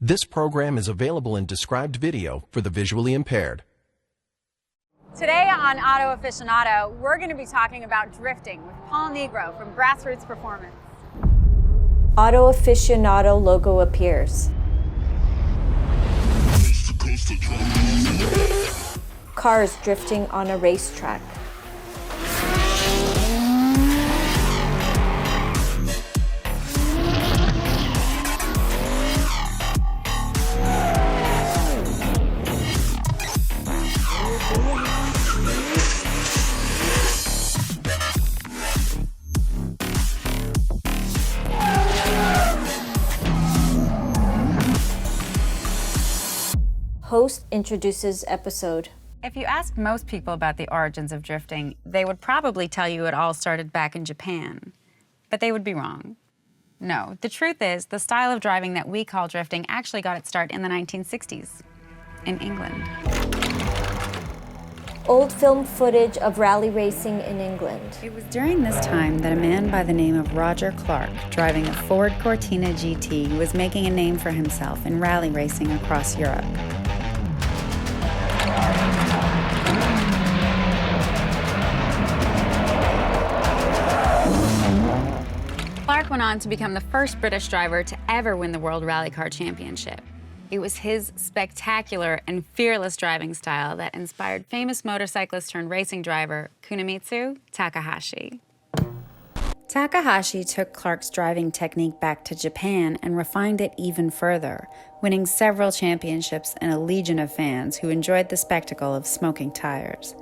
This program is available in described video for the visually impaired. Today on Auto Aficionado, we're going to be talking about drifting with Paul Nigro from Grassroots Performance. Auto Aficionado logo appears. Cars drifting on a racetrack. Host introduces episode. If you ask most people about the origins of drifting, they would probably tell you it all started back in Japan. But they would be wrong. No, the truth is, the style of driving that we call drifting actually got its start in the 1960s, in England. Old film footage of rally racing in England. It was during this time that a man by the name of Roger Clark, driving a Ford Cortina GT, was making a name for himself in rally racing across Europe. Clark went on to become the first British driver to ever win the World Rally Car Championship. It was his spectacular and fearless driving style that inspired famous motorcyclist turned racing driver Kunimitsu Takahashi. Takahashi took Clark's driving technique back to Japan and refined it even further, winning several championships and a legion of fans who enjoyed the spectacle of smoking tires.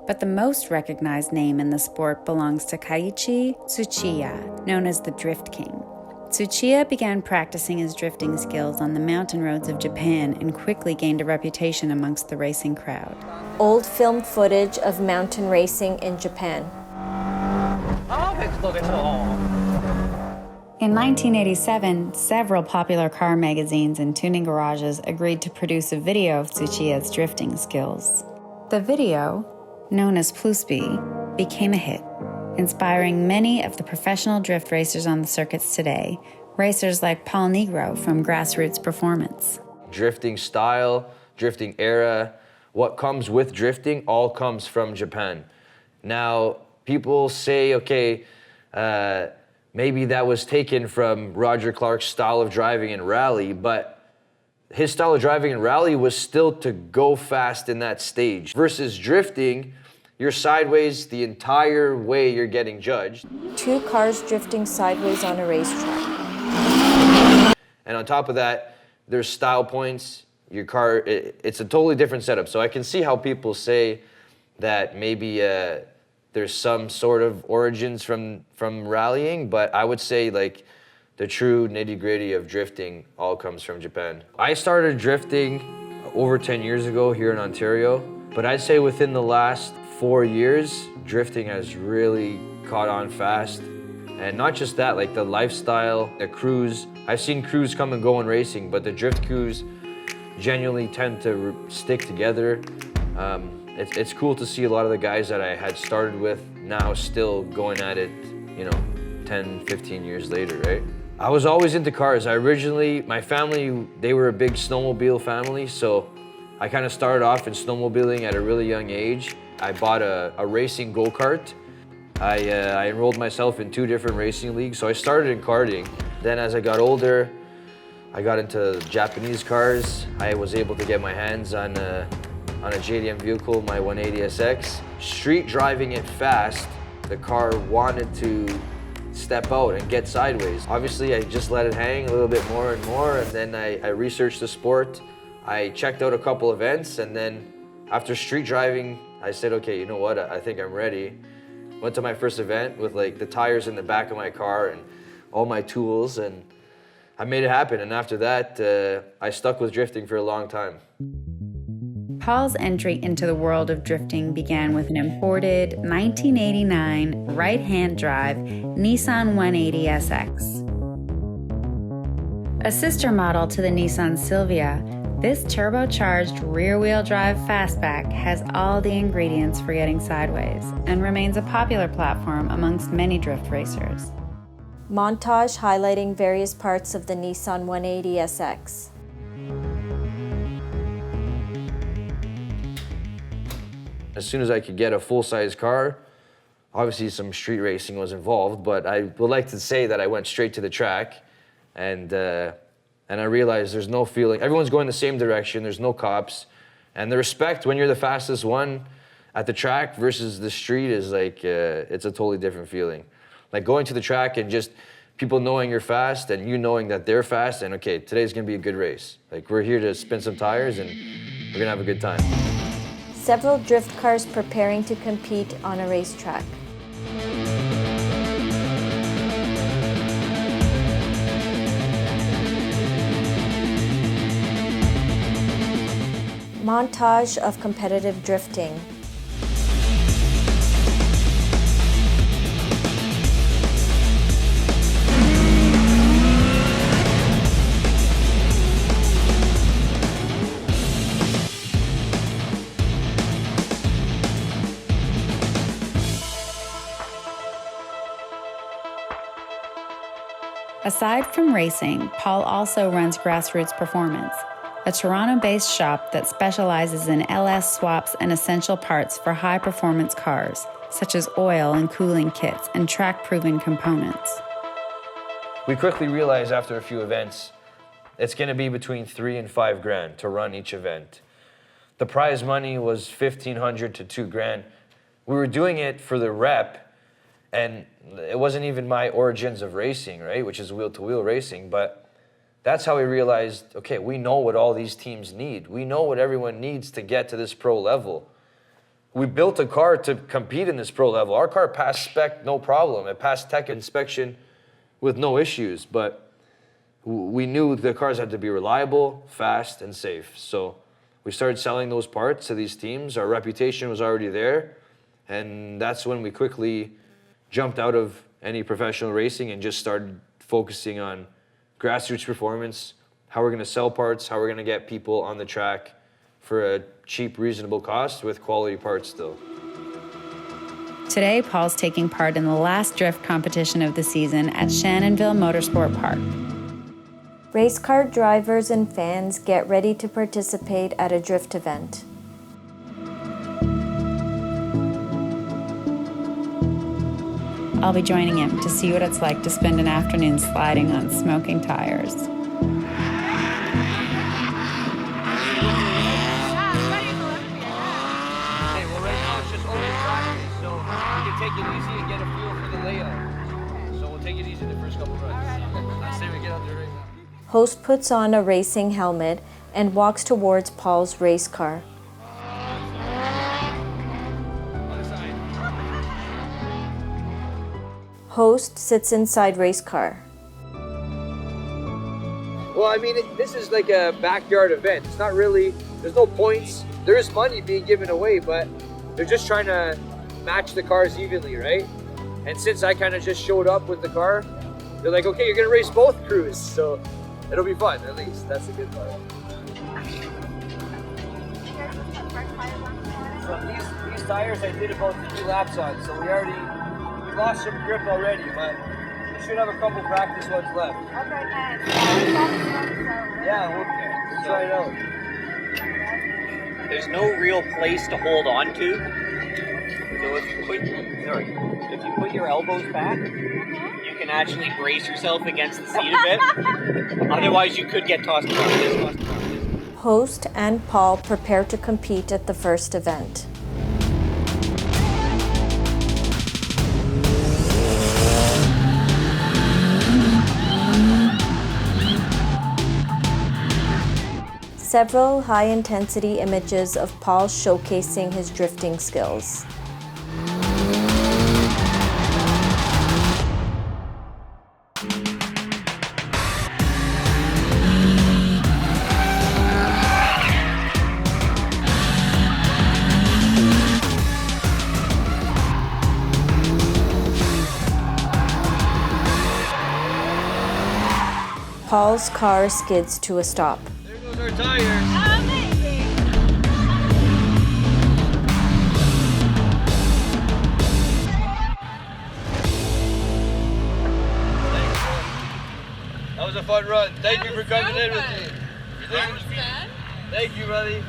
But the most recognized name in the sport belongs to Keiichi Tsuchiya, known as the Drift King. Tsuchiya began practicing his drifting skills on the mountain roads of Japan and quickly gained a reputation amongst the racing crowd. Old film footage of mountain racing in Japan. In 1987, several popular car magazines and tuning garages agreed to produce a video of Tsuchiya's drifting skills. The video, known as Plusby, became a hit, inspiring many of the professional drift racers on the circuits today, racers like Paul Nigro from Grassroots Performance. Drifting style, drifting era, what comes with drifting all comes from Japan. Now, people say, okay, maybe that was taken from Roger Clark's style of driving in rally, but his style of driving in rally was still to go fast in that stage. Versus drifting, you're sideways the entire way you're getting judged. Two cars drifting sideways on a racetrack. And on top of that, there's style points. Your car, it's a totally different setup. So I can see how people say that maybe there's some sort of origins from rallying, but I would say like the true nitty-gritty of drifting all comes from Japan. I started drifting over 10 years ago here in Ontario, but I'd say within the last 4 years, drifting has really caught on fast. And not just that, like the lifestyle, the crews. I've seen crews come and go in racing, but the drift crews genuinely tend to stick together. It's cool to see a lot of the guys that I had started with now still going at it, 10, 15 years later, right? I was always into cars. My family, they were a big snowmobile family, so I kind of started off in snowmobiling at a really young age. I bought a racing go-kart. I enrolled myself in 2 different racing leagues, so I started in karting. Then as I got older, I got into Japanese cars. I was able to get my hands on a JDM vehicle, my 180SX. Street driving it fast, the car wanted to step out and get sideways. Obviously, I just let it hang a little bit more and more, and then I researched the sport. I checked out a couple events, and then after street driving, I said, okay, you know what, I think I'm ready. Went to my first event with like the tires in the back of my car and all my tools, and I made it happen. And after that, I stuck with drifting for a long time. Paul's entry into the world of drifting began with an imported 1989 right-hand drive Nissan 180SX. A sister model to the Nissan Silvia, this turbocharged rear-wheel drive fastback has all the ingredients for getting sideways and remains a popular platform amongst many drift racers. Montage highlighting various parts of the Nissan 180SX. as soon as I could get a full-size car, obviously some street racing was involved, but I would like to say that I went straight to the track, and I realized there's no feeling. Everyone's going the same direction. There's no cops, and the respect when you're the fastest one at the track versus the street is like it's a totally different feeling. Like going to the track and just people knowing you're fast and you knowing that they're fast, and okay, today's gonna be a good race. Like we're here to spin some tires and we're gonna have a good time. Several drift cars preparing to compete on a racetrack. Montage of competitive drifting. Aside from racing, Paul also runs Grassroots Performance, a Toronto-based shop that specializes in LS swaps and essential parts for high-performance cars, such as oil and cooling kits and track-proven components. We quickly realized after a few events, it's going to be between $3,000 and $5,000 to run each event. The prize money was $1,500 to $2,000. We were doing it for the rep, and it wasn't even my origins of racing, right, which is wheel-to-wheel racing, but that's how we realized, okay, we know what all these teams need. We know what everyone needs to get to this pro level. We built a car to compete in this pro level. Our car passed spec, no problem. It passed tech inspection with no issues, but we knew the cars had to be reliable, fast, and safe. So we started selling those parts to these teams. Our reputation was already there, and that's when we quickly jumped out of any professional racing and just started focusing on grassroots performance, how we're going to sell parts, how we're going to get people on the track for a cheap, reasonable cost with quality parts still. Today, Paul's taking part in the last drift competition of the season at Shannonville Motorsport Park. Race car drivers and fans get ready to participate at a drift event. I'll be joining him to see what it's like to spend an afternoon sliding on smoking tires. Hey, well, right now it's just open practice, so we can take it easy and get a feel for the layout. So we'll take it easy the first couple runs. I say we get out there right now. Host puts on a racing helmet and walks towards Paul's race car. Host sits inside race car. Well, I mean, this is like a backyard event. It's not really, there's no points. There is money being given away, but they're just trying to match the cars evenly, right? And since I kind of just showed up with the car, they're like, okay, you're going to race both crews. So it'll be fun, at least. That's the good part. So these tires I did about 3 laps on, so we lost some grip already, but we should have a couple practice ones left. Okay, and yeah, we'll try it out. There's no real place to hold on to. So if you put your elbows back, you can actually brace yourself against the seat a bit. Otherwise, you could get tossed across this. Host and Paul prepare to compete at the first event. Several high-intensity images of Paul showcasing his drifting skills. Paul's car skids to a stop. There goes our tires. amazing. That was a fun run. Thank you for coming in with me. Thank you, buddy.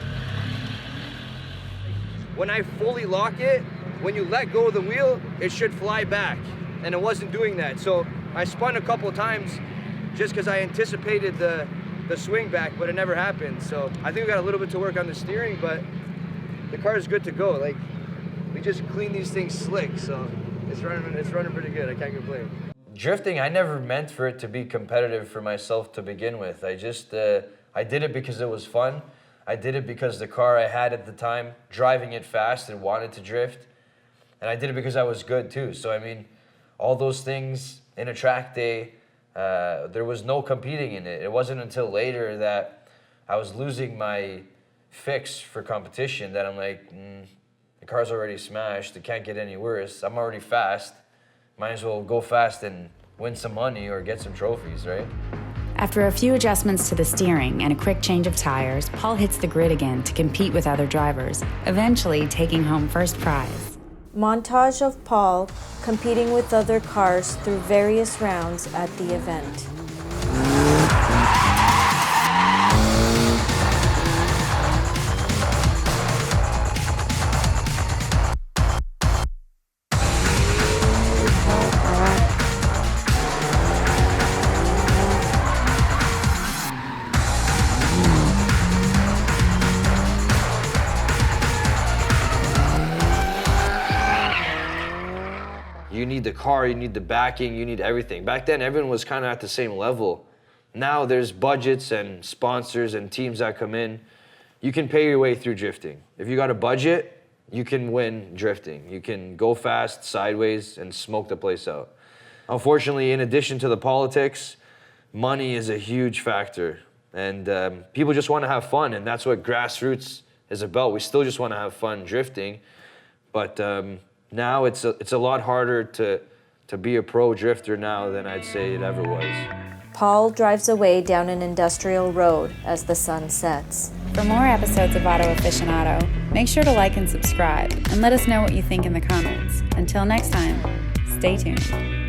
when I fully lock it, when you let go of the wheel, it should fly back. And it wasn't doing that. So I spun a couple times just because I anticipated the swing back, but it never happened. So I think we got a little bit to work on the steering, but the car is good to go. Like, we just clean these things slick, so it's running pretty good. I can't complain. Drifting, I never meant for it to be competitive for myself to begin with. I just, I did it because it was fun. I did it because the car I had at the time, driving it fast and wanted to drift. And I did it because I was good too. So I mean, all those things in a track day, there was no competing in it. It wasn't until later that I was losing my fix for competition that I'm like, the car's already smashed. It can't get any worse. I'm already fast. Might as well go fast and win some money or get some trophies, right? After a few adjustments to the steering and a quick change of tires, Paul hits the grid again to compete with other drivers, eventually taking home first prize. Montage of Paul competing with other cars through various rounds at the event. You need the car, you need the backing, you need everything. Back then, everyone was kind of at the same level. Now there's budgets and sponsors and teams that come in. You can pay your way through drifting. If you got a budget, you can win drifting. You can go fast, sideways, and smoke the place out. Unfortunately, in addition to the politics, money is a huge factor. And people just want to have fun, and that's what Grassroots is about. We still just want to have fun drifting, but now it's a lot harder to be a pro drifter now than I'd say it ever was. Paul drives away down an industrial road as the sun sets. For more episodes of Auto Aficionado, make sure to like and subscribe, and let us know what you think in the comments. Until next time, stay tuned.